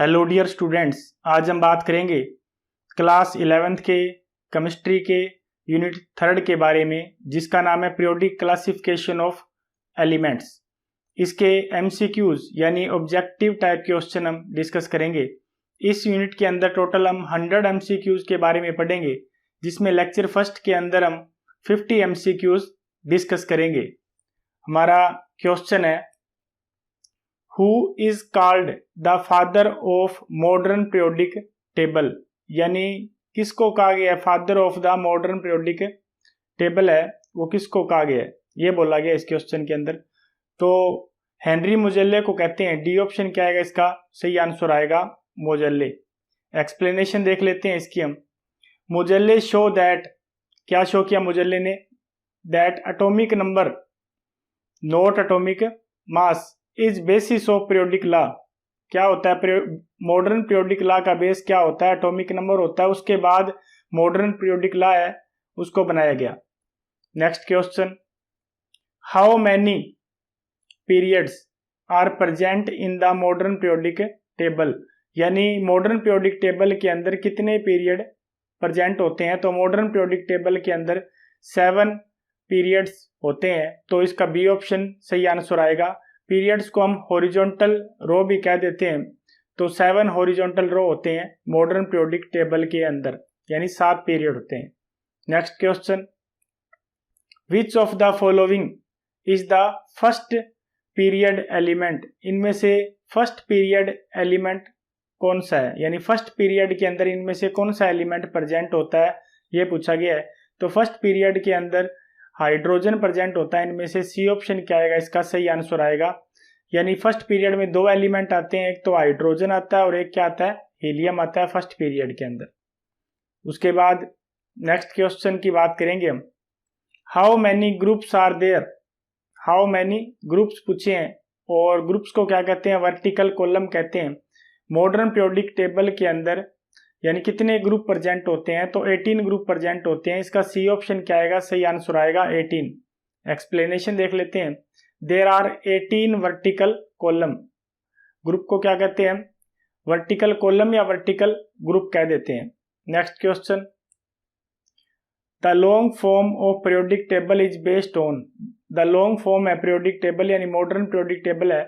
Hello dear students, आज हम बात करेंगे क्लास 11th के केमिस्ट्री के यूनिट 3 के बारे में, जिसका नाम है पीरियोडिक क्लासिफिकेशन ऑफ एलिमेंट्स। इसके एमसीक्यूज यानी ऑब्जेक्टिव टाइप क्वेश्चन हम डिस्कस करेंगे। इस यूनिट के अंदर टोटल हम 100 एमसीक्यूज के बारे में पढ़ेंगे, जिसमें लेक्चर फर्स्ट के अंदर हम 50 एमसीक्यूज डिस्कस करेंगे। हमारा क्वेश्चन है, Who is called the father of modern periodic table? यानी किसको कहा गया है father of the modern periodic table है, वो किसको कहा गया है, ये बोला गया इस क्वेश्चन के अंदर। तो हेनरी मोजेले को कहते हैं। डी ऑप्शन क्या आएगा, इसका सही आंसर आएगा मोजेले। एक्सप्लेनेशन देख लेते हैं इसकी हम। मोजेले शो दैट, क्या शो किया मोजेले ने, that atomic number not atomic mass is basis of periodic law. क्या होता है मॉडर्न पीरियोडिक लॉ का बेस, क्या होता है एटॉमिक नंबर होता है। उसके बाद मॉडर्न पीरियोडिक लॉ है उसको बनाया गया। Next question, how many periods are present in the modern periodic table? यानी मॉडर्न पीरियोडिक टेबल के अंदर कितने पीरियड प्रेजेंट होते हैं। तो मॉडर्न पीरियोडिक टेबल के अंदर 7 पीरियड्स होते हैं, तो इसका बी ऑप्शन सही आंसर आएगा। पीरियड्स को हम हॉरिजॉन्टल रो भी कह देते हैं। तो 7 हॉरिजॉन्टल रो होते हैं मॉडर्न पीरियोडिक टेबल के अंदर, यानी 7 पीरियड होते हैं। Next question, which of the following is the first period element? इनमें से फर्स्ट पीरियड एलिमेंट कौन सा है, यानी फर्स्ट पीरियड के अंदर इनमें से कौन सा एलिमेंट प्रेजेंट होता है, ये पूछा गया है। तो फर्स्ट पीरियड के अंदर हाइड्रोजन प्रेजेंट होता है। इनमें से सी ऑप्शन क्या आएगा, इसका सही आंसर आएगा। यानी फर्स्ट पीरियड में 2 एलिमेंट आते हैं, एक तो हाइड्रोजन आता है और एक क्या आता है, हीलियम आता है फर्स्ट पीरियड के अंदर। उसके बाद नेक्स्ट क्वेश्चन की बात करेंगे हम, how many groups are there? How many groups पूछे हैं, और ग्रुप्स को क्या कहते हैं, वर्टिकल कॉलम कहते हैं। मॉडर्न पीरियोडिक टेबल के अंदर यानी कितने ग्रुप प्रेजेंट होते हैं, तो 18 ग्रुप प्रेजेंट होते हैं। इसका सी ऑप्शन क्या आएगा, सही आंसर आएगा 18। एक्सप्लेनेशन देख लेते हैं, there are 18 vertical column. Group को क्या कहते हैं, वर्टिकल कॉलम या वर्टिकल ग्रुप कह देते हैं। Next question, the long form of periodic table is based on? The long form है पीरियोडिक टेबल, यानी मॉडर्न पीरियोडिक टेबल है,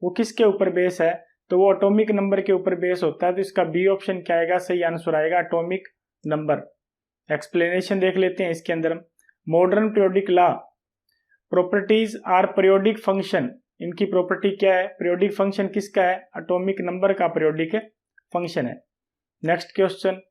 वो किसके ऊपर बेस है, तो वो एटॉमिक नंबर के ऊपर बेस होता है। तो इसका बी ऑप्शन क्या आएगा, सही आंसर आएगा एटॉमिक नंबर। एक्सप्लेनेशन देख लेते हैं इसके अंदर। Modern periodic law, properties are periodic function. इनकी प्रॉपर्टी क्या है, पीरियोडिक फंक्शन किसका है, एटॉमिक नंबर का पीरियोडिक फंक्शन है। Next question,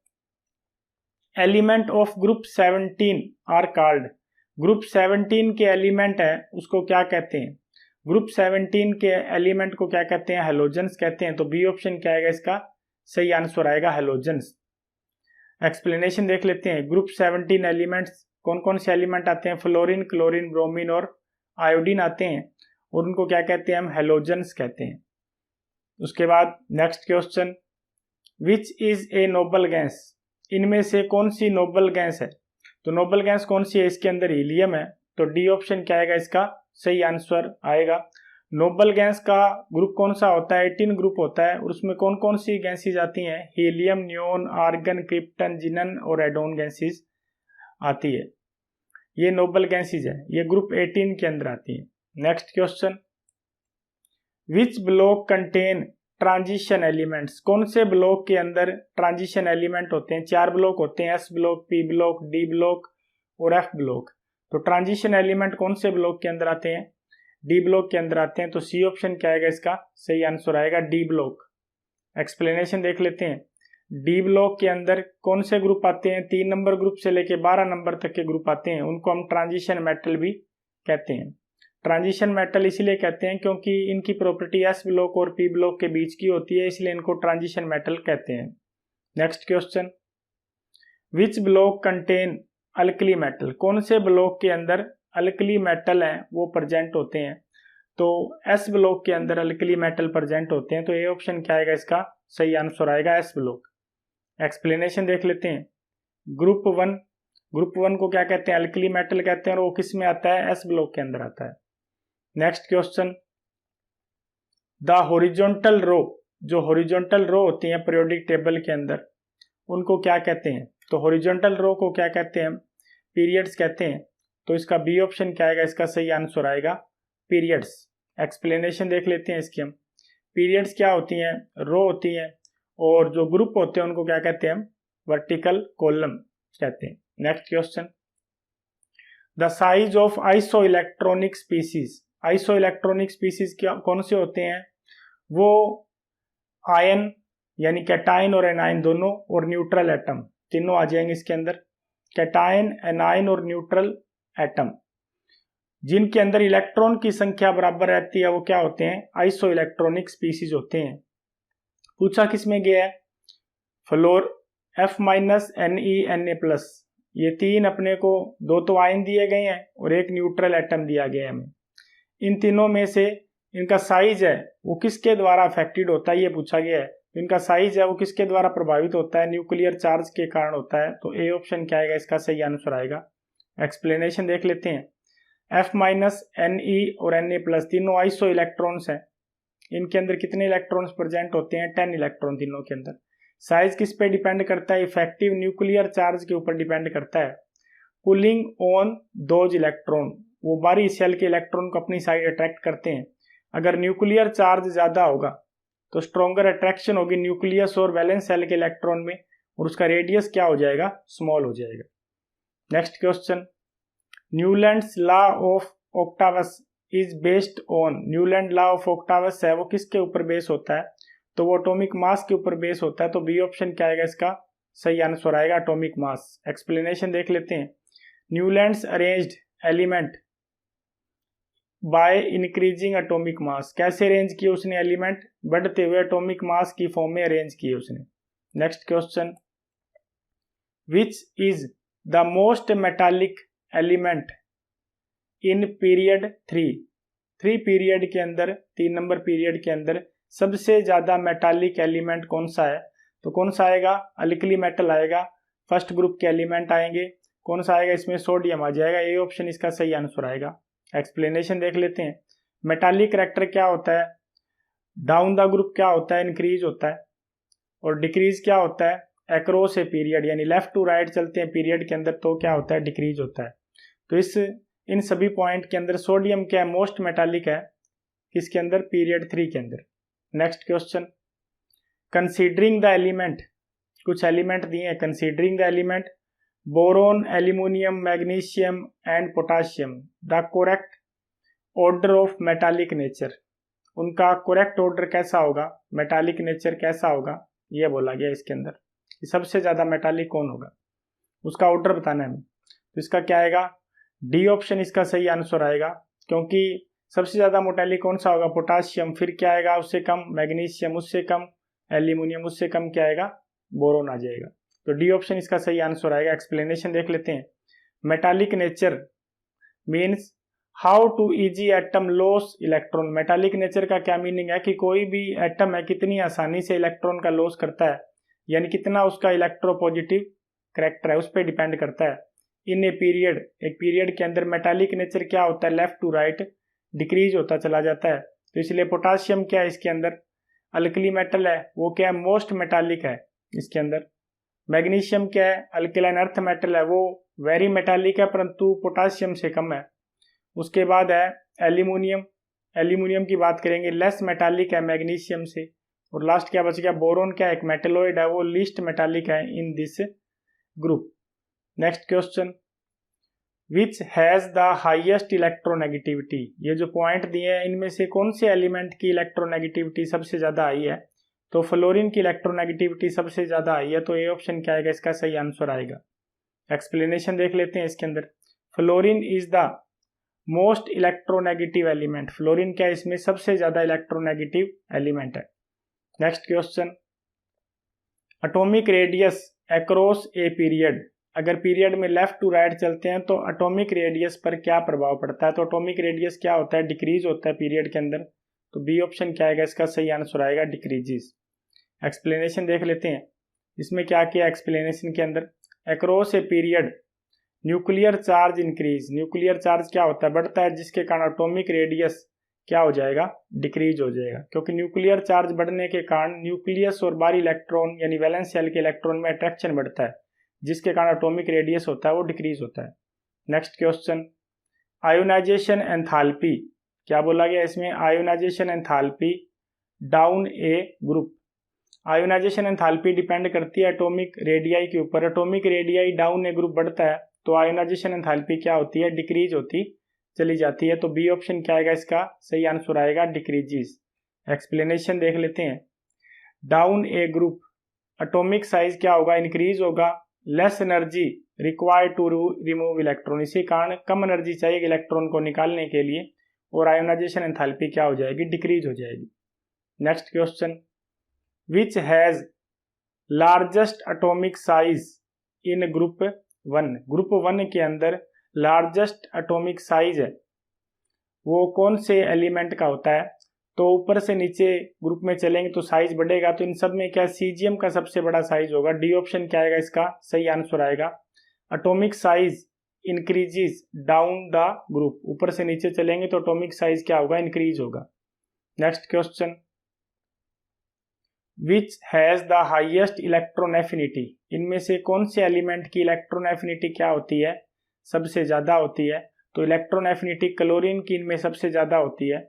element of group 17 are called? Group 17 के एलिमेंट है उसको क्या कहते हैं, ग्रुप 17 के एलिमेंट को क्या कहते हैं, हेलोजेंस कहते हैं। तो बी ऑप्शन क्या आएगा, इसका सही आंसर आएगा हेलोजेंस। एक्सप्लेनेशन देख लेते हैं, ग्रुप 17 एलिमेंट्स कौन कौन से एलिमेंट आते हैं, फ्लोरीन, क्लोरीन, ब्रोमीन और आयोडीन आते हैं, और उनको क्या कहते हैं, हम हेलोजेंस कहते हैं। उसके बाद next question, which is a noble gas? इनमें से कौन सी नोबल गैस है, तो नोबल गैस कौन सी है, इसके अंदर हीलियम है। तो डी ऑप्शन क्या आएगा, इसका सही आंसर आएगा। नोबल गैस का ग्रुप कौन सा होता है, 18 ग्रुप होता है, और उसमें कौन कौन सी गैसेज आती हैं, हीलियम, नियोन, आर्गन, क्रिप्टन, जिनन और एडोन गैसेज आती है। ये नोबल गैसेज है, ये ग्रुप 18 के अंदर आती है। नेक्स्ट क्वेश्चन, विच ब्लॉक कंटेन ट्रांजिशन एलिमेंट्स? कौन से ब्लॉक के अंदर ट्रांजिशन एलिमेंट होते हैं? 4 ब्लॉक होते हैं, S block, p block, d block और एफ ब्लॉक। तो ट्रांजिशन एलिमेंट कौन से ब्लॉक के अंदर आते हैं, डी ब्लॉक के अंदर आते हैं। तो सी ऑप्शन क्या आएगा, इसका सही आंसर आएगा डी ब्लॉक। एक्सप्लेनेशन देख लेते हैं, डी ब्लॉक के अंदर कौन से ग्रुप आते हैं, 3 नंबर ग्रुप से लेके 12 नंबर तक के ग्रुप आते हैं, उनको हम ट्रांजिशन मेटल भी कहते हैं। ट्रांजिशन मेटल इसलिए कहते हैं क्योंकि इनकी प्रॉपर्टी एस ब्लॉक और पी ब्लॉक के बीच की होती है, इसलिए इनको ट्रांजिशन मेटल कहते हैं। नेक्स्ट क्वेश्चन, विच ब्लॉक कंटेन अल्कली मेटल? कौन से ब्लॉक के अंदर अल्कली मेटल हैं वो प्रेजेंट होते हैं? तो एस ब्लॉक के अंदर अल्कली मेटल प्रेजेंट होते हैं। तो ए ऑप्शन क्या आएगा, इसका सही आंसर आएगा एस ब्लॉक। एक्सप्लेनेशन देख लेते हैं, ग्रुप 1 को क्या कहते हैं, अल्कली मेटल कहते हैं, और वो किस में आता है, एस ब्लॉक के अंदर आता है। Next question, the horizontal row जो हॉरिजॉन्टल रो होती हैं पीरियोडिक टेबल के अंदर उनको क्या कहते हैं? तो हॉरिजॉन्टल रो को क्या कहते हैं? पीरियड्स कहते हैं। तो इसका बी ऑप्शन क्या आएगा? इसका सही आंसर आएगा पीरियड्स। एक्सप्लेनेशन देख लेते हैं इसकी हम। पीरियड्स क्या होती हैं? रो होती हैं और जो ग्रुप होते हैं उनको क्या कहते हैं? हम वर्टिकल कॉलम कहते हैं। Next question, the size of iso electronic species. Iso electronic species क्या कौन से होते हैं? वो आयन यानी कैटायन और एनायन दोनों और न्यूट्रल एटम तीनों आ जाएंगे इसके अंदर। कैटायन, एनायन और न्यूट्रल एटम जिनके अंदर इलेक्ट्रॉन की संख्या बराबर रहती है वो क्या होते हैं? आइसो इलेक्ट्रॉनिक स्पीसीज होते हैं। पूछा किसमें गया है? फ्लोर F- Ne Na+, ये तीन अपने को दो तो आयन दिए गए हैं और एक न्यूट्रल एटम दिया गया है हमें। इन तीनों में से इनका साइज है वो किसके द्वारा अफेक्टेड होता है ये पूछा गया है। इनका साइज है वो किसके द्वारा प्रभावित होता है? न्यूक्लियर चार्ज के कारण होता है। तो ए ऑप्शन क्या आएगा? इसका सही आंसर आएगा। एक्सप्लेनेशन देख लेते हैं। F- Ne और Na+ तीनों आइसो इलेक्ट्रॉन्स हैं। इनके अंदर कितने इलेक्ट्रॉन्स प्रेजेंट होते हैं? 10 इलेक्ट्रॉन तीनों के अंदर। साइज किस पे डिपेंड करता है? इफेक्टिव न्यूक्लियर चार्ज के ऊपर डिपेंड करता है। पुलिंग ऑन दोज इलेक्ट्रॉन, वो बाहरी सेल के इलेक्ट्रॉन को अपनी साइड अट्रैक्ट करते हैं। अगर न्यूक्लियर चार्ज ज्यादा होगा तो स्ट्रॉन्गर अट्रैक्शन होगी न्यूक्लियस और वैलेंस सेल के इलेक्ट्रॉन में और उसका रेडियस क्या हो जाएगा? स्मॉल हो जाएगा। Next question, Newlands law of octaves is based on. Newland law of octaves है वो किसके ऊपर बेस होता है? तो वो एटॉमिक मास के ऊपर बेस होता है। तो बी ऑप्शन क्या आएगा? इसका सही आंसर आएगा एटॉमिक मास। एक्सप्लेनेशन देख लेते हैं। Newlands arranged element by increasing atomic mass. कैसे अरेंज किए उसने एलिमेंट? बढ़ते हुए एटॉमिक मास की फॉर्म में अरेंज किए उसने। Next question, which is the most metallic element in period 3 period के अंदर, 3 नंबर पीरियड के अंदर सबसे ज्यादा मेटालिक एलिमेंट कौन सा है? तो कौन सा आएगा? अल्कली मेटल आएगा। फर्स्ट ग्रुप के एलिमेंट आएंगे। कौन सा आएगा? इसमें सोडियम आ जाएगा। ए ऑप्शन इसका सही आंसर आएगा। एक्सप्लेनेशन देख लेते हैं। मेटालिक करैक्टर क्या होता है? डाउन द ग्रुप क्या होता है? इंक्रीज होता है। और डिक्रीज क्या होता है? अक्रॉस ए पीरियड, यानी लेफ्ट टू राइट चलते हैं पीरियड के अंदर तो क्या होता है? डिक्रीज होता है। तो इन सभी पॉइंट के अंदर सोडियम क्या है? मोस्ट मेटालिक है। किसके अंदर? पीरियड 3 के अंदर। Next question, considering the element, कुछ एलिमेंट दिए हैं। Considering the element boron, aluminium, magnesium and potassium, the correct order of metallic nature. उनका करेक्ट ऑर्डर कैसा होगा? मेटालिक नेचर कैसा होगा ये बोला गया इसके अंदर। सबसे ज्यादा मेटालिक कौन होगा उसका ऑर्डर बताना है हमें। तो इसका क्या आएगा? डी ऑप्शन इसका सही आंसर आएगा, क्योंकि सबसे ज्यादा मेटालिक कौन सा होगा? पोटाशियम। फिर क्या आएगा? उससे कम मैग्नीशियम, उससे कम एल्यूमिनियम, उससे कम क्या आएगा? बोरोन आ जाएगा। तो डी ऑप्शन इसका सही आंसर आएगा। एक्सप्लेनेशन देख लेते हैं। Metallic nature means how to easy atom loss electron. Metallic nature का क्या मीनिंग है? कि कोई भी एटम है कितनी आसानी से इलेक्ट्रॉन का लॉस करता है, यानी कितना उसका इलेक्ट्रोपॉजिटिव करेक्टर है उस पर डिपेंड करता है। इन ए पीरियड, एक पीरियड के अंदर मेटालिक नेचर क्या होता है? लेफ्ट टू राइट डिक्रीज होता चला जाता है। तो इसलिए पोटाशियम क्या है? इसके अंदर अल्कली मेटल है, वो क्या है? मोस्ट मेटालिक है इसके अंदर। मैग्नीशियम क्या है? अल्कलाइन अर्थ मेटल है, वो वेरी मेटालिक है परंतु पोटाशियम से कम है। उसके बाद है एल्यूमिनियम। एल्यूमिनियम की बात करेंगे, लेस मेटालिक है मैग्नीशियम से। और लास्ट क्या बच गया? बोरोन क्या है? एक मेटेलॉइड है, वो लीस्ट मेटालिक है in this group. Next question, which has the highest electronegativity. ये जो पॉइंट दिए हैं इनमें से कौन से एलिमेंट की इलेक्ट्रोनेगेटिविटी सबसे ज्यादा आई है? तो फ्लोरीन की इलेक्ट्रोनेगेटिविटी सबसे ज्यादा आई है। तो ए ऑप्शन क्या आएगा? इसका सही आंसर आएगा। एक्सप्लेनेशन देख लेते हैं इसके अंदर। Fluorine is the most electronegative element. Fluorine क्या है? इसमें सबसे ज्यादा इलेक्ट्रोनेगेटिव एलिमेंट है। Next question, atomic radius across a period. अगर पीरियड में लेफ्ट टू राइट चलते हैं तो एटॉमिक रेडियस पर क्या प्रभाव पड़ता है? तो एटॉमिक रेडियस क्या होता है? डिक्रीज होता है पीरियड के अंदर। तो बी ऑप्शन क्या आएगा? इसका सही आंसर आएगा डिक्रीजेस। एक्सप्लेनेशन देख लेते हैं। इसमें क्या किया एक्सप्लेनेशन के अंदर? Across a period nuclear charge increase. Nuclear charge क्या होता है? बढ़ता है, जिसके कारण एटॉमिक रेडियस क्या हो जाएगा, डिक्रीज हो जाएगा, क्योंकि न्यूक्लियर चार्ज बढ़ने के कारण न्यूक्लियस और बाहरी इलेक्ट्रॉन यानी वैलेंस शेल के इलेक्ट्रॉन में अट्रैक्शन बढ़ता है, जिसके कारण एटॉमिक रेडियस होता है वो डिक्रीज होता है। नेक्स्ट क्वेश्चन, आयोनाइजेशन एंथैल्पी, क्या बोला गया इसमें, ionisation enthalpy down a group. Ionisation enthalpy depend करती है एटॉमिक रेडियाई के ऊपर। Atomic radii down a group बढ़ता है तो आयोनाइजेशन एंथैल्पी क्या होती है, डिक्रीज होती चली जाती है। तो बी ऑप्शन क्या आएगा, इसका सही आंसर आएगा डिक्रीजिस। एक्सप्लेनेशन देख लेते हैं। Down a group atomic size क्या होगा, इंक्रीज होगा, less energy required to remove electron, इसी कारण कम एनर्जी चाहिए इलेक्ट्रॉन को निकालने के लिए, और आयोनाइजेशन एंथैल्पी क्या हो जाएगी, डिक्रीज हो जाएगी। Next question, which has largest atomic size in group 1। Group 1 के अंदर लार्जेस्ट एटॉमिक साइज है वो कौन से एलिमेंट का होता है, तो ऊपर से नीचे ग्रुप में चलेंगे तो साइज बढ़ेगा, तो इन सब में क्या सीजियम का सबसे बड़ा साइज होगा। डी ऑप्शन क्या आएगा, इसका सही आंसर आएगा। Atomic size increases down the group, ऊपर से नीचे चलेंगे तो एटॉमिक साइज क्या होगा, इंक्रीज होगा। Next question, which has the highest electron affinity, इनमें से कौन से एलिमेंट की इलेक्ट्रॉन एफिनिटी क्या होती है, सबसे ज्यादा होती है। तो इलेक्ट्रॉन एफिनिटी क्लोरीन की इनमें सबसे ज्यादा होती है,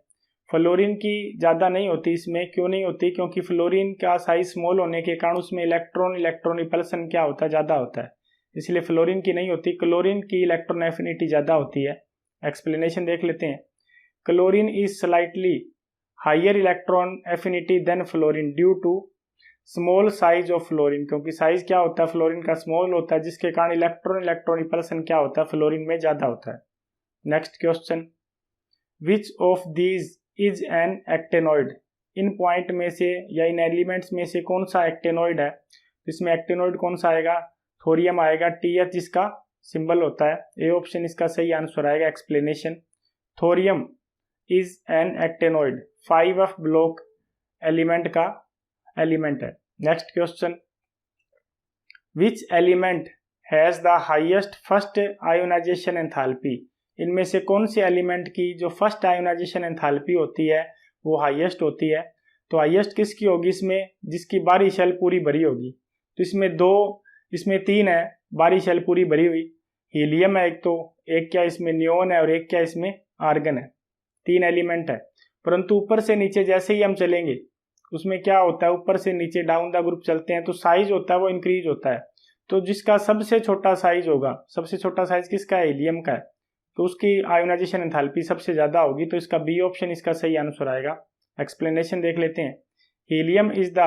फ्लोरीन की ज्यादा नहीं होती। इसमें क्यों नहीं होती, क्योंकि फ्लोरीन का साइज स्मॉल होने के कारण उसमें इलेक्ट्रॉन रिपल्सन क्या होता है, ज्यादा होता है, इसलिए फ्लोरीन की नहीं होती। क्लोरीन की इलेक्ट्रॉन एफिनिटी ज्यादा होती है। एक्सप्लेनेशन देख लेते हैं। Chlorine is slightly higher electron affinity than fluorine due to small size of fluorine, क्योंकि साइज क्या होता है फ्लोरीन का स्मॉल होता है, जिसके कारण इलेक्ट्रॉन रिपल्सन क्या होता है, फ्लोरीन में ज्यादा होता है। Next question, which of these is an actinoid, in point में से या इन एलिमेंट्स में से कौन सा एक्टेनॉइड है। इसमें एक्टेनॉइड कौन सा आएगा, थोरियम आएगा, TH जिसका सिंबल होता है। ए ऑप्शन इसका सही आंसर आएगा। Explanation, thorium is an actinoid, 5f block element का एलिमेंट है। Next question, which element has the highest first ionization enthalpy, इनमें से कौन से एलिमेंट की जो फर्स्ट आयोनाइजेशन एंथैल्पी होती है वो हाईएस्ट होती है। तो हाईएस्ट किसकी होगी इसमें, जिसकी बाहरी शेल पूरी भरी होगी। तो इसमें 3 है बाहरी शेल पूरी भरी हुई, हीलियम है एक क्या इसमें नियोन है और एक क्या इसमें आर्गन है, 3 एलिमेंट है। परंतु ऊपर से नीचे जैसे ही हम चलेंगे उसमें क्या होता है, ऊपर से नीचे डाउन द ग्रुप चलते हैं तो साइज होता है वो इंक्रीज होता है। तो जिसका सबसे छोटा साइज होगा, सबसे छोटा साइज किसका है, हीलियम का है, तो उसकी आयोनाइजेशन एंथैल्पी सबसे ज्यादा होगी। तो इसका बी ऑप्शन इसका सही आंसर आएगा। एक्सप्लेनेशन देख लेते हैं। Helium is the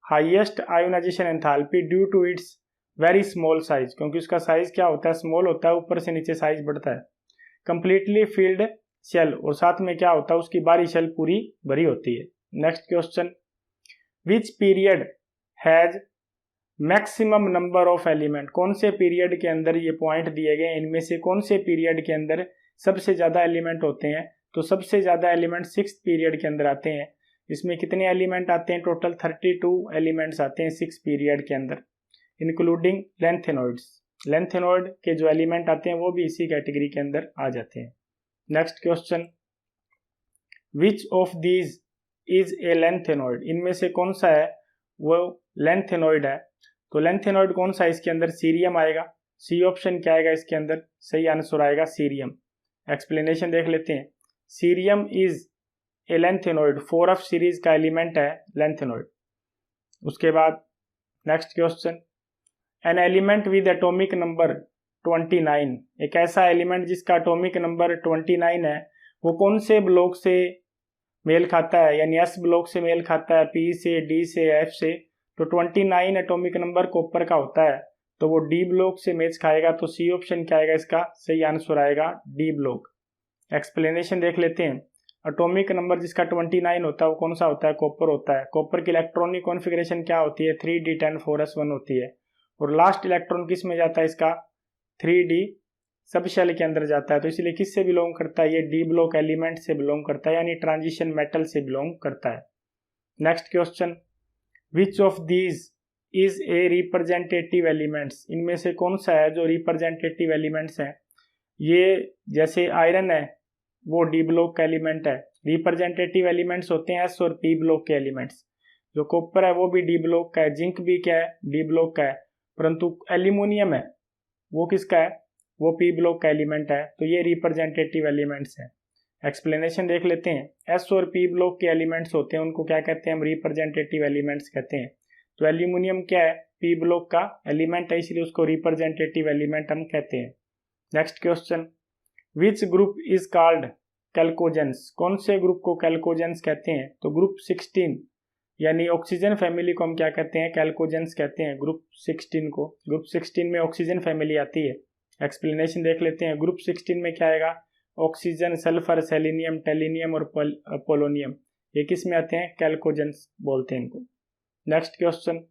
highest ionisation enthalpy due to its very small size, क्योंकि उसका साइज क्या होता है, स्मॉल होता है, ऊपर से नीचे साइज बढ़ता है। कंप्लीटली फील्ड शेल, और साथ में क्या होता है, उसकी बाहरी शेल पूरी भरी होती है। Next question, which period has maximum number of element, कौन से पीरियड के अंदर ये पॉइंट दिए गए, इनमें से कौन से पीरियड के अंदर सबसे ज्यादा एलिमेंट होते हैं। तो सबसे ज्यादा एलिमेंट 6th पीरियड के अंदर आते हैं। इसमें कितने एलिमेंट आते हैं, टोटल 32 एलिमेंट्स आते हैं 6 पीरियड के अंदर, इंक्लूडिंग लेंथेनॉइड्स। लेंथेनॉइड के जो एलिमेंट आते हैं वो भी इसी कैटेगरी के अंदर आ जाते हैं। Next question, which of these is a lanthanoid, इनमें से कौन सा है वो लेंथेनॉइड है। तो लेंथेनॉइड कौन सा है, इसके अंदर सीरियम आएगा। सी ऑप्शन क्या आएगा, इसके अंदर सही आंसर आएगा सीरियम। एक्सप्लेनेशन देख लेते हैं। Cerium is a lanthanoid, 4f series का एलिमेंट है लेंथेनॉइड। उसके बाद next question, an element with atomic number 29, एक ऐसा एलिमेंट जिसका एटॉमिक नंबर 29 है, वो कौन से ब्लॉक से मेल खाता है, यानी S ब्लॉक से मेल खाता है, P से, D से, F से। तो 29 एटॉमिक नंबर कॉपर का होता है, तो वो D ब्लॉक से मैच खाएगा। तो सी ऑप्शन क्या आएगा, इसका सही आंसर आएगा D ब्लॉक। एक्सप्लेनेशन देख लेते हैं। एटॉमिक नंबर जिसका 29 होता है वो कौन सा होता है, कॉपर होता है। कॉपर की इलेक्ट्रॉनिक कॉन्फ़िगरेशन क्या होती है, 3d10 4s1 होती है। और लास्ट इलेक्ट्रॉन किस में जाता है, इसका 3d सब शेल के अंदर जाता है। तो इसलिए किस से बिलोंग करता है, ये D ब्लॉक एलिमेंट से बिलोंग करता है, यानी ट्रांजिशन मेटल से बिलोंग करता है। Next question, which of these is a representative elements, इनमें से कौन सा है जो रिप्रेजेंटेटिव एलिमेंट्स हैं। ये जैसे आयरन है वो D ब्लॉक का एलिमेंट है, रिप्रेजेंटेटिव एलिमेंट्स होते हैं एस और पी ब्लॉक के एलिमेंट्स। जो कॉपर है वो भी डी ब्लॉक का है, जिंक भी क्या है, डी ब्लॉक का है, परंतु एल्यूमिनियम है वो किसका है, वो पी ब्लॉक का एलिमेंट है। तो ये रिप्रेजेंटेटिव एलिमेंट्स है। एक्सप्लेनेशन देख लेते हैं। एस और पी ब्लॉक के एलिमेंट्स होते हैं उनको क्या कहते हैं, हम रिप्रेजेंटेटिव एलिमेंट्स कहते हैं। तो एल्यूमिनियम क्या है, पी ब्लॉक का एलिमेंट है, इसलिए उसको रिप्रेजेंटेटिव एलिमेंट हम कहते हैं। Next question, which group is called chalcogens, कौन से ग्रुप को कैल्कोजेंस कहते हैं। तो ग्रुप 16 यानी ऑक्सीजन फैमिली को हम क्या कहते हैं, कैल्कोजेंस कहते हैं ग्रुप 16 को। ग्रुप 16 में ऑक्सीजन फैमिली आती है। एक्सप्लेनेशन देख लेते हैं। ग्रुप 16 में क्या आएगा, ऑक्सीजन, सल्फर, सेलेनियम, टेलिनियम और पोलोनियम, ये किस में आते हैं, कैल्कोजेंस बोलते हैं इनको। Next question,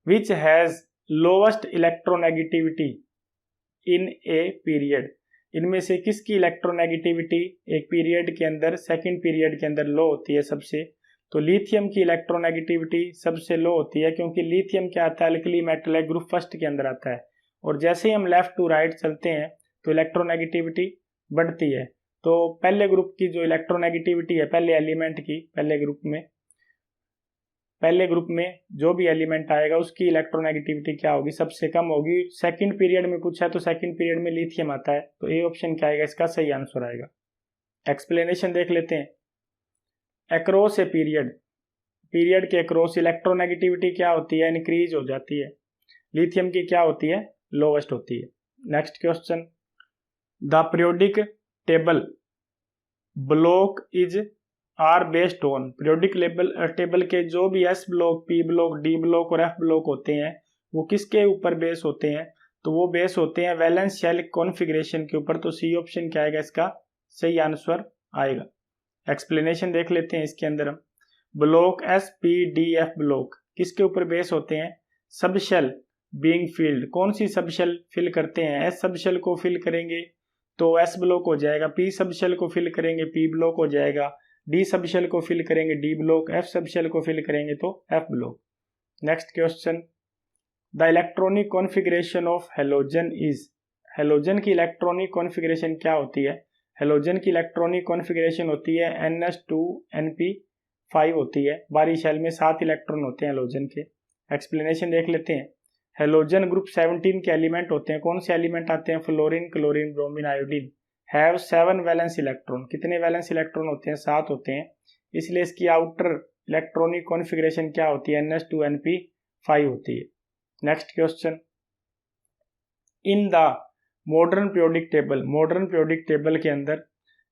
which has lowest electronegativity in a period, इनमें से किसकी इलेक्ट्रोनेगेटिविटी एक पीरियड के अंदर, सेकंड पीरियड के अंदर लो होती है सबसे। तो लिथियम की इलेक्ट्रोनेगेटिविटी सबसे लो होती है, क्योंकि लिथियम क्या आता है, अल्कली मेटल है, ग्रुप फर्स्ट के अंदर आता है। और जैसे ही हम लेफ्ट टू राइट चलते हैं तो इलेक्ट्रोनेगेटिविटी बढ़ती है। तो पहले ग्रुप की जो इलेक्ट्रोनेगेटिविटी है, पहले एलिमेंट की, पहले ग्रुप में जो भी एलिमेंट आएगा उसकी इलेक्ट्रोनेगेटिविटी क्या होगी, सबसे कम होगी। सेकंड पीरियड में पूछा है तो सेकंड पीरियड में लिथियम आता है, तो ए ऑप्शन क्या आएगा, इसका सही आंसर आएगा। एक्सप्लेनेशन देख लेते हैं। अक्रॉस ए पीरियड के अक्रॉस इलेक्ट्रोनेगेटिविटी क्या होती है, इंक्रीज हो जाती है। लिथियम की क्या होती है, लोवेस्ट होती है। Next question, the periodic table block is are based on, periodic table के जो भी s block, p block, d block और एफ ब्लॉक होते हैं वो किसके ऊपर बेस होते हैं, तो वो बेस होते हैं वैलेंस शेल कॉन्फ़िगरेशन के ऊपर। तो सी ऑप्शन क्या आएगा, इसका सही आंसर आएगा। एक्सप्लेनेशन देख लेते हैं इसके अंदर हम। Block S, P, D, F block किसके ऊपर बेस होते हैं, सब शेल बीइंग फिल्ड, कौन सी सब शेल फिल करते हैं, एस सब शेल को फिल करेंगे तो एस ब्लॉक हो जाएगा, पी सब शेल को फिल करेंगे पी ब्लॉक हो जाएगा, डी सब शेल को फिल करेंगे d block, f sub shell को फिल करेंगे तो f block. Next question, the electronic configuration of halogen is, halogen की इलेक्ट्रॉनिक कॉन्फ़िगरेशन क्या होती है, हेलोजन की इलेक्ट्रॉनिक कॉन्फ़िगरेशन होती है NH2Np5 होती है। बारी शेल में 7 इलेक्ट्रॉन होते हैं हेलोजन के। एक्सप्लेनेशन देख लेते हैं। हेलोजन ग्रुप 17 के एलिमेंट होते हैं, कौन से एलिमेंट आते हैं, fluorine, chlorine, bromine, iodine. Have 7 valence electron, कितने वैलेंस इलेक्ट्रॉन होते हैं, 7 होते हैं, इसलिए इसकी आउटर इलेक्ट्रॉनिक कॉन्फ़िगरेशन क्या होती है, NH2Np5 होती है। Next question, in the modern periodic table, modern periodic table के अंदर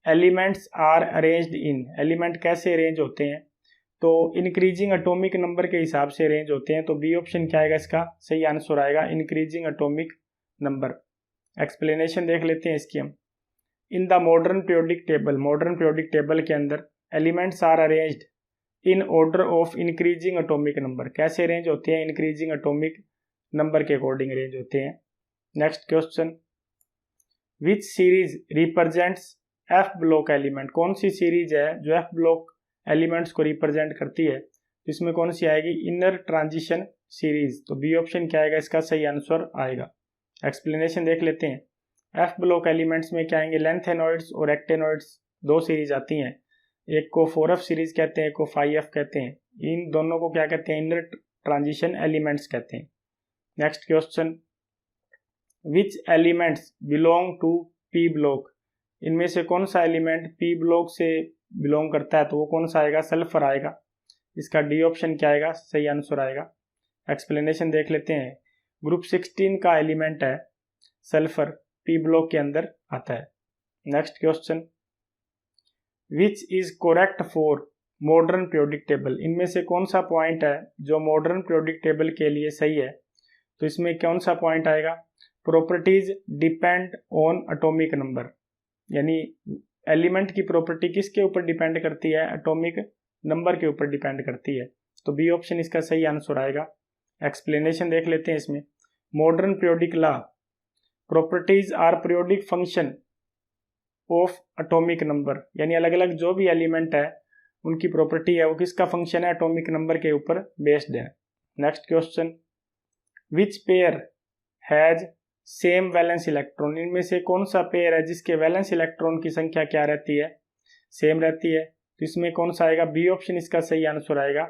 elements are arranged in, element कैसे अरेंज होते हैं, तो इंक्रीजिंग एटॉमिक नंबर के हिसाब से अरेंज होते हैं। तो बी ऑप्शन क्या आएगा, इसका सही आंसर आएगा इंक्रीजिंग एटॉमिक नंबर। एक्सप्लेनेशन देख लेते हैं इसकी हम। In the modern periodic table, modern periodic table के अंदर elements are arranged in order of increasing atomic number, कैसे अरेंज होते हैं, इंक्रीजिंग एटॉमिक नंबर के अकॉर्डिंग अरेंज होते हैं। Next question, which series represents F block element, कौन सी सीरीज है जो एफ ब्लॉक एलिमेंट्स को रिप्रेजेंट करती है, तो इसमें कौन सी आएगी, इनर ट्रांजिशन सीरीज। तो बी ऑप्शन क्या आएगा, इसका सही आंसर आएगा। एक्सप्लेनेशन देख लेते हैं। एफ ब्लॉक एलिमेंट्स में क्या आएंगे, लेंथेनॉइड्स और एक्टेनॉइड्स, 2 सीरीज आती हैं, एक को 4F सीरीज कहते हैं, एक को 5F कहते हैं। इन दोनों को क्या कहते हैं, इनर ट्रांजिशन एलिमेंट्स कहते हैं। Next question, which elements belong to P block, इनमें से कौन सा एलिमेंट पी ब्लॉक से बिलोंग करता है, तो वो कौन सा आएगा, सल्फर आएगा, इसका डी ऑप्शन क्या आएगा, सही आंसर आएगा। एक्सप्लेनेशन देख लेते हैं। ग्रुप 16 का एलिमेंट है सल्फर, पी ब्लॉक के अंदर आता है। Next question, which is correct for modern periodic table, इनमें से कौन सा पॉइंट है जो मॉडर्न पीरियोडिक टेबल के लिए सही है, तो इसमें कौन सा पॉइंट आएगा, properties depend on atomic number, यानी एलिमेंट की प्रॉपर्टी किसके ऊपर डिपेंड करती है, एटॉमिक नंबर के ऊपर डिपेंड करती है। तो बी ऑप्शन इसका सही आंसर आएगा। एक्सप्लेनेशन देख लेते हैं इसमें। Modern periodic law, properties are periodic function of atomic number, यानी अलग अलग जो भी एलिमेंट है उनकी प्रॉपर्टी है वो किसका फंक्शन है, एटॉमिक नंबर के ऊपर बेस्ड है। Next question, which pair has same valence electron, इनमें से कौन सा पेयर है जिसके वैलेंस इलेक्ट्रॉन की संख्या क्या रहती है, सेम रहती है, तो इसमें कौन सा आएगा, बी ऑप्शन इसका सही आंसर आएगा।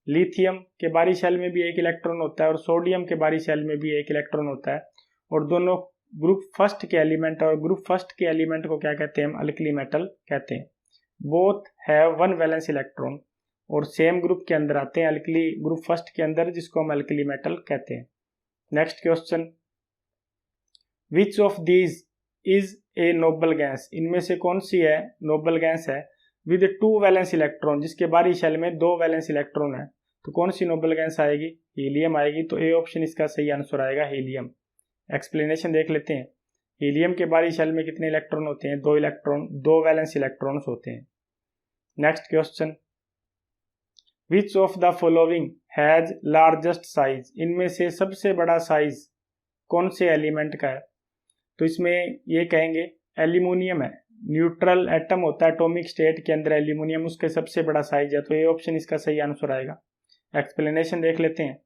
लिथियम के बाहरी शेल में भी एक इलेक्ट्रॉन होता है और सोडियम के बाहरी शेल में भी एक इलेक्ट्रॉन होता है, और दोनों ग्रुप फर्स्ट के एलिमेंट, और ग्रुप फर्स्ट के एलिमेंट को क्या कहते हैं, हम अल्कली मेटल कहते हैं। Both have one valence electron, और सेम ग्रुप के अंदर आते हैं, अल्कली ग्रुप फर्स्ट के अंदर, जिसको हम अल्कली मेटल कहते हैं। Next question, which of these is a noble gas, इनमें से कौन सी है नोबल गैस है, विद 2 वैलेंस इलेक्ट्रॉन, जिसके बाहरी शेल में 2 वैलेंस इलेक्ट्रॉन है, तो कौन सी नोबल गैस आएगी, हीलियम आएगी, तो ए ऑप्शन इसका सही आंसर आएगा, हीलियम। एक्सप्लेनेशन देख लेते हैं। हीलियम के बाहरी शेल में कितने इलेक्ट्रॉन होते हैं, 2 इलेक्ट्रॉन, 2 वैलेंस इलेक्ट्रॉन्स होते हैं। Next question, which of the following has largest size, इनमें से सबसे बड़ा साइज कौन से एलिमेंट का है, तो इसमें ये कहेंगे एल्यूमिनियम है, न्यूट्रल एटम होता है एटॉमिक स्टेट के अंदर एल्यूमिनियम, उसके सबसे बड़ा साइज है, तो ये ऑप्शन इसका सही आंसर आएगा। एक्सप्लेनेशन देख लेते हैं।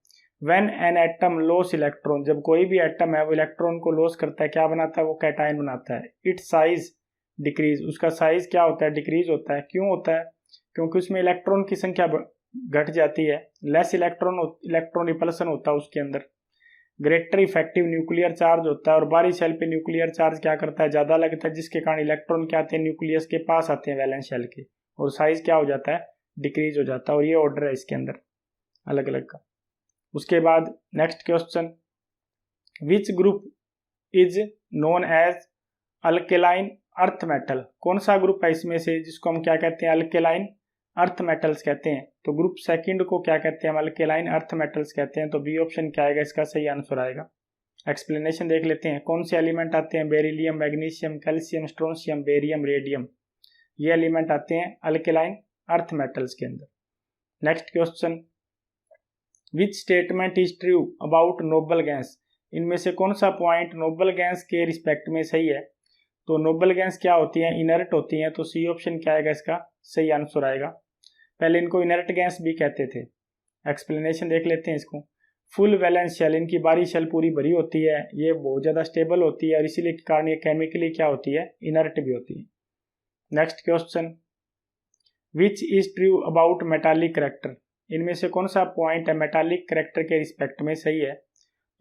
When an atom loss electron, जब कोई भी एटम है वो इलेक्ट्रॉन को लॉस करता है, क्या बनाता है, वो कैटायन बनाता है। इट्स साइज डिक्रीज, उसका साइज क्या होता है, डिक्रीज होता है। क्यों होता है, क्योंकि उसमें इलेक्ट्रॉन की संख्या घट जाती है, लेस इलेक्ट्रॉन रिपल्सन होता है उसके अंदर, ग्रेटर इफेक्टिव न्यूक्लियर चार्ज होता है, और बाहरी शेल पे न्यूक्लियर चार्ज क्या करता है, ज़्यादा लगता है, जिसके कारण इलेक्ट्रॉन क्या आते हैं, न्यूक्लियस के पास आते हैं वैलेंस शेल के, और साइज क्या हो जाता है, डिक्रीज हो जाता है, और ये ऑर्डर है इसके अंदर अलग अलग का। उसके बाद next question, which group is known as alkaline earth metal, कौन सा ग्रुप है इसमें से जिसको हम क्या कहते हैं, अल्केलाइन अर्थ मेटल्स कहते हैं, तो ग्रुप सेकंड को क्या कहते हैं, हम अल्केलाइन अर्थ मेटल्स कहते हैं, तो बी ऑप्शन क्या आएगा, इसका सही आंसर आएगा। एक्सप्लेनेशन देख लेते हैं। कौन से एलिमेंट आते हैं, beryllium, magnesium, calcium, strontium, barium, radium, ये एलिमेंट आते हैं अल्केलाइन अर्थ मेटल्स के अंदर। Next question, which statement is true about noble gas, इनमें से कौन सा पॉइंट नोबल गैस के रिस्पेक्ट में सही है, तो नोबल गैस क्या होती है, इनर्ट होती हैं, तो सी ऑप्शन क्या आएगा, इसका सही आंसर आएगा। पहले इनको इनर्ट गैस भी कहते थे। एक्सप्लेनेशन देख लेते हैं इसको। फुल वैलेंस शेल, इनकी बाहरी शेल पूरी भरी होती है, ये बहुत ज़्यादा स्टेबल होती है, और इसीलिए के कारण ये केमिकली क्या होती है, इनर्ट भी होती है। Next question, which is true about metallic character, इनमें से कौन सा पॉइंट है मेटालिक करेक्टर के रिस्पेक्ट में सही है,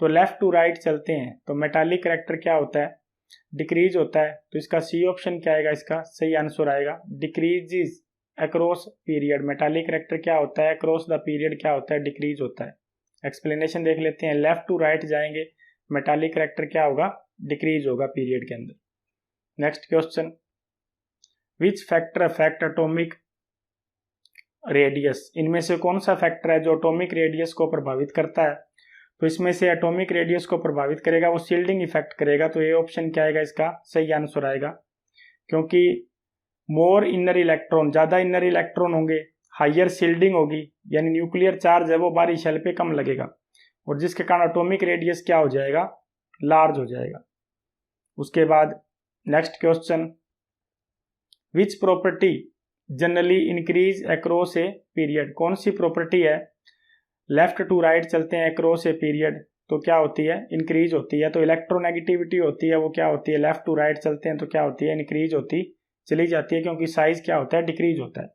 तो लेफ्ट टू राइट चलते हैं, तो मेटालिक करेक्टर क्या होता है, डिक्रीज होता है, तो इसका सी ऑप्शन क्या आएगा, इसका सही आंसर आएगा, decrease across period. Metallic character क्या होता है, अक्रॉस द पीरियड क्या होता है, डिक्रीज होता है। एक्सप्लेनेशन देख लेते हैं। लेफ्ट टू राइट जाएंगे, मेटालिक करेक्टर क्या होगा, डिक्रीज होगा पीरियड के अंदर। Next question, which factor affect atomic radius, इनमें से कौन सा फैक्टर है जो एटॉमिक रेडियस को प्रभावित करता है, तो इसमें से एटॉमिक रेडियस को प्रभावित करेगा वो शील्डिंग इफेक्ट करेगा, तो ये ऑप्शन क्या आएगा, इसका सही आंसर आएगा। क्योंकि मोर इनर इलेक्ट्रॉन, ज़्यादा इनर इलेक्ट्रॉन होंगे, हाइयर शील्डिंग होगी, यानी न्यूक्लियर चार्ज है वो बाहरी शेल पे कम लगेगा, और जिसके कारण एटॉमिक रेडियस क्या हो जाएगा, लार्ज हो जाएगा। उसके बाद next question, which property generally increase across a period, कौन सी प्रॉपर्टी है, लेफ्ट टू राइट चलते हैं अक्रॉस ए पीरियड, तो क्या होती है, इंक्रीज होती है, तो इलेक्ट्रोनेगेटिविटी होती है वो क्या होती है, लेफ्ट टू राइट चलते हैं तो क्या होती है, इंक्रीज होती चली जाती है, क्योंकि साइज क्या होता है, डिक्रीज होता है।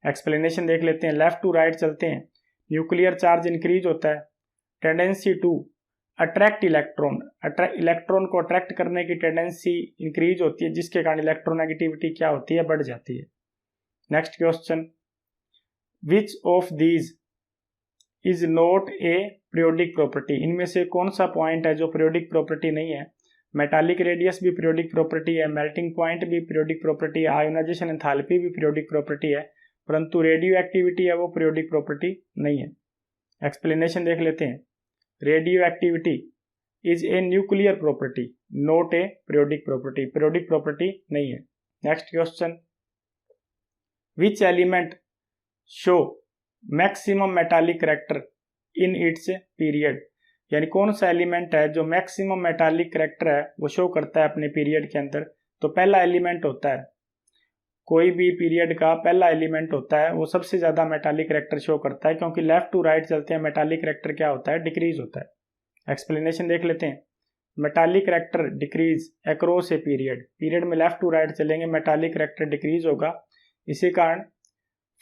एक्सप्लेनेशन देख लेते हैं। लेफ्ट टू राइट चलते हैं, न्यूक्लियर चार्ज इंक्रीज होता है, tendency to attract electron, electron को अट्रैक्ट करने की टेंडेंसी इंक्रीज होती है, जिसके कारण इलेक्ट्रोनेगेटिविटी क्या होती है, बढ़ जाती है। Next question, which of these is not a periodic property, इनमें से कौन सा पॉइंट है जो पीरियोडिक प्रॉपर्टी नहीं है, मेटालिक रेडियस भी पीरियोडिक प्रॉपर्टी है, मेल्टिंग पॉइंट भी पीरियोडिक प्रॉपर्टी है, आयोनाइजेशन एंथैल्पी भी पीरियोडिक प्रॉपर्टी है, परंतु रेडियो एक्टिविटी है वो पीरियोडिक प्रॉपर्टी नहीं है। एक्सप्लेनेशन देख लेते हैं। Radio activity is a nuclear property, not a periodic property, periodic property नहीं है। Next question, which element show maximum metallic character in its period, यानी कौन सा एलिमेंट है जो मैक्सिमम मेटालिक करेक्टर है वो शो करता है अपने पीरियड के अंदर, तो पहला एलिमेंट होता है, कोई भी पीरियड का पहला एलिमेंट होता है वो सबसे ज़्यादा मेटालिक करेक्टर शो करता है, क्योंकि लेफ्ट टू राइट चलते हैं मेटालिक करेक्टर क्या होता है, डिक्रीज होता है। एक्सप्लेनेशन देख लेते हैं। Metallic character decrease across a period, period में लेफ्ट टू राइट चलेंगे मेटालिक करेक्टर डिक्रीज होगा, इसी कारण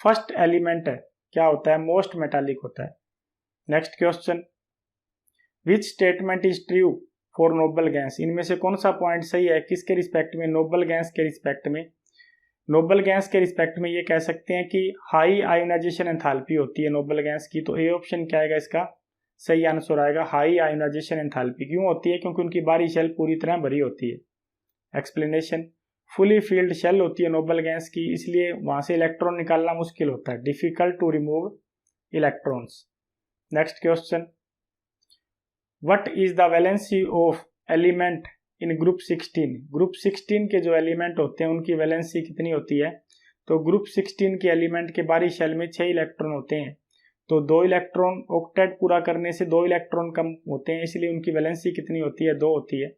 फर्स्ट एलिमेंट क्या होता है, मोस्ट मेटालिक होता है। Next question, which statement is true for noble gas, इनमें से कौन सा पॉइंट सही है, किसके रिस्पेक्ट में, नोबल गैस के रिस्पेक्ट में। नोबल गैस के रिस्पेक्ट में ये कह सकते हैं कि हाई आयोनाइजेशन एंथैल्पी होती है नोबल गैस की, तो ए ऑप्शन क्या आएगा इसका सही आंसर आएगा, हाई आयोनाइजेशन एंथैल्पी। क्यों होती है, क्योंकि उनकी बाहरी शेल पूरी तरह भरी होती है। एक्सप्लेनेशन, फुली फील्ड शेल होती है नोबल गैस की, इसलिए वहां से इलेक्ट्रॉन निकालना मुश्किल होता है, difficult to remove electrons. Next question, what is the valency of element in group 16, group 16 के जो एलिमेंट होते हैं उनकी वैलेंसी कितनी होती है। तो ग्रुप 16 के एलिमेंट के बाहरी शेल में 6 इलेक्ट्रॉन होते हैं, तो 2 इलेक्ट्रॉन ऑक्टेट पूरा करने से 2 इलेक्ट्रॉन कम होते हैं, इसलिए उनकी वैलेंसी कितनी होती है, 2 होती है।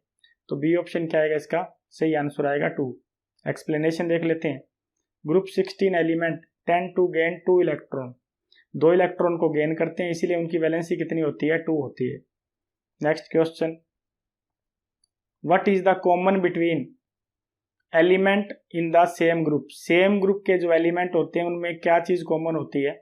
तो बी ऑप्शन क्या आएगा इसका सही आंसर आएगा 2। एक्सप्लेनेशन देख लेते हैं, group 16 element tend to gain 2 electron, 2 electron को गेन करते हैं, इसीलिए उनकी वैलेंसी कितनी होती है, 2 होती है। Next question, what is the common between element in the same group, same group के जो एलिमेंट होते हैं उनमें क्या चीज कॉमन होती है।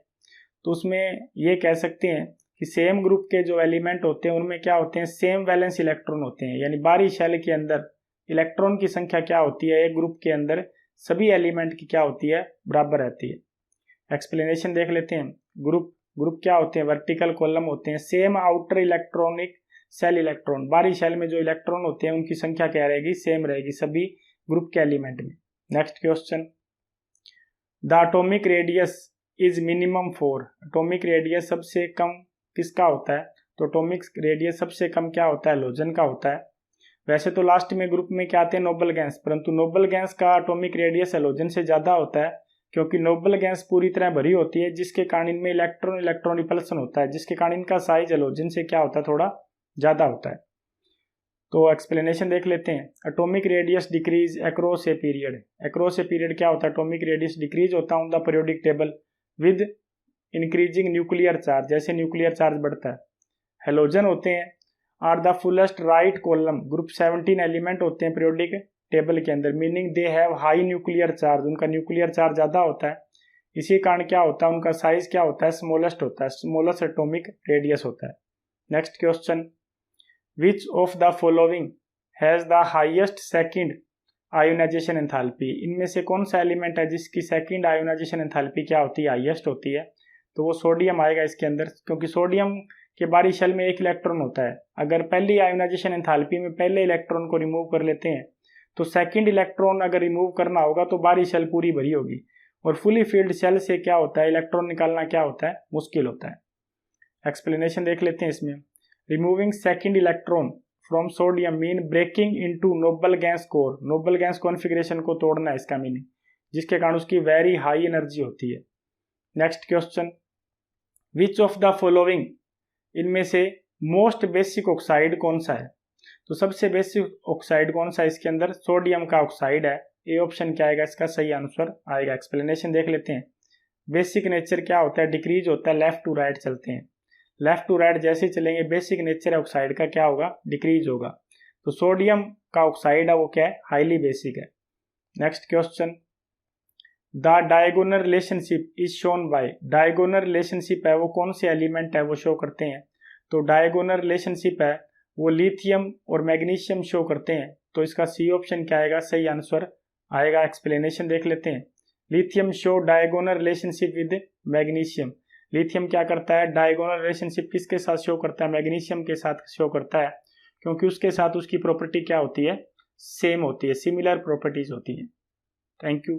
तो उसमें ये कह सकते हैं कि सेम ग्रुप के जो एलिमेंट होते हैं उनमें क्या होते हैं, सेम वैलेंस इलेक्ट्रॉन होते हैं, यानी बाहरी शेल के अंदर इलेक्ट्रॉन की संख्या क्या होती है, एक ग्रुप के अंदर सभी एलिमेंट की क्या होती है, बराबर रहती है। एक्सप्लेनेशन देख लेते हैं, ग्रुप क्या होते हैं, वर्टिकल कॉलम होते हैं, same outer electronic cell electron, बाहरी शेल में जो इलेक्ट्रॉन होते हैं उनकी संख्या क्या रहेगी, सेम रहेगी सभी ग्रुप के एलिमेंट में। Next question, the atomic radius is minimum for, atomic radius सबसे कम किसका होता है। तो एटॉमिक रेडियस सबसे कम क्या होता है, हैलोजन का होता है। वैसे तो लास्ट में ग्रुप में क्या आते हैं, नोबल गैस, परंतु नोबल गैस का एटॉमिक रेडियस हैलोजन से ज़्यादा होता है, क्योंकि नोबल गैस पूरी तरह भरी होती है, जिसके कारण इनमें इलेक्ट्रॉन रिपल्सन होता है, जिसके कारण इनका साइज हैलोजन से क्या होता है, थोड़ा ज़्यादा होता है। तो एक्सप्लेनेशन देख लेते हैं, atomic radius decrease across a period, across a period क्या होता है, एटॉमिक रेडियस डिक्रीज होता है on the periodic table with increasing nuclear charge, जैसे न्यूक्लियर चार्ज बढ़ता है। हैलोजन होते हैं are the fullest right column, group 17 element होते हैं पीरियोडिक टेबल के अंदर, meaning they have high nuclear charge, उनका न्यूक्लियर चार्ज ज़्यादा होता है, इसी कारण क्या होता है, उनका साइज क्या होता है, स्मॉलेस्ट होता है, स्मॉलेस्ट एटॉमिक रेडियस होता है। Next question, which of the following has the highest second ionisation enthalpy, इनमें से कौन सा एलिमेंट है जिसकी सेकंड आयोनाइजेशन एंथैल्पी क्या होती है, हाईएस्ट होती है। तो वो सोडियम आएगा इसके अंदर, क्योंकि सोडियम के बाहरी शेल में 1 इलेक्ट्रॉन होता है, अगर पहली आयोनाइजेशन एंथैल्पी में पहले इलेक्ट्रॉन को रिमूव कर लेते हैं तो सेकंड इलेक्ट्रॉन अगर रिमूव करना होगा तो बाहरी शेल पूरी भरी होगी, और फुली फील्ड शेल से क्या होता है, इलेक्ट्रॉन निकालना क्या होता है, मुश्किल होता है। एक्सप्लेनेशन देख लेते हैं इसमें, removing second electron from sodium mean breaking into noble gas core, noble gas configuration को तोड़ना है इसका मीनिंग, जिसके कारण उसकी वेरी हाई एनर्जी होती है। Next question, which of the following, इनमें से मोस्ट बेसिक ऑक्साइड कौन सा है। तो सबसे बेसिक ऑक्साइड कौन सा है इसके अंदर, सोडियम का ऑक्साइड है, ए ऑप्शन क्या आएगा इसका सही आंसर आएगा। एक्सप्लेनेशन देख लेते हैं, बेसिक नेचर क्या होता है, डिक्रीज होता है, लेफ्ट टू राइट चलते हैं, लेफ्ट टू राइट जैसे चलेंगे बेसिक नेचर ऑक्साइड का क्या होगा, डिक्रीज होगा। तो सोडियम का ऑक्साइड है वो क्या है, हाईली बेसिक है। Next question, the diagonal relationship is shown by, diagonal relationship है वो कौन से एलिमेंट है वो शो करते हैं। तो डायगोनल रिलेशनशिप है वो लिथियम और मैग्नीशियम शो करते हैं, तो इसका सी ऑप्शन क्या आएगा सही आंसर आएगा। एक्सप्लेनेशन देख लेते हैं, lithium show diagonal relationship with magnesium, lithium क्या करता है, डायगोनल रिलेशनशिप किसके साथ शो करता है, मैग्नीशियम के साथ शो करता है, क्योंकि उसके साथ उसकी प्रॉपर्टी क्या होती है, सेम होती है, सिमिलर प्रॉपर्टीज होती है। Thank you.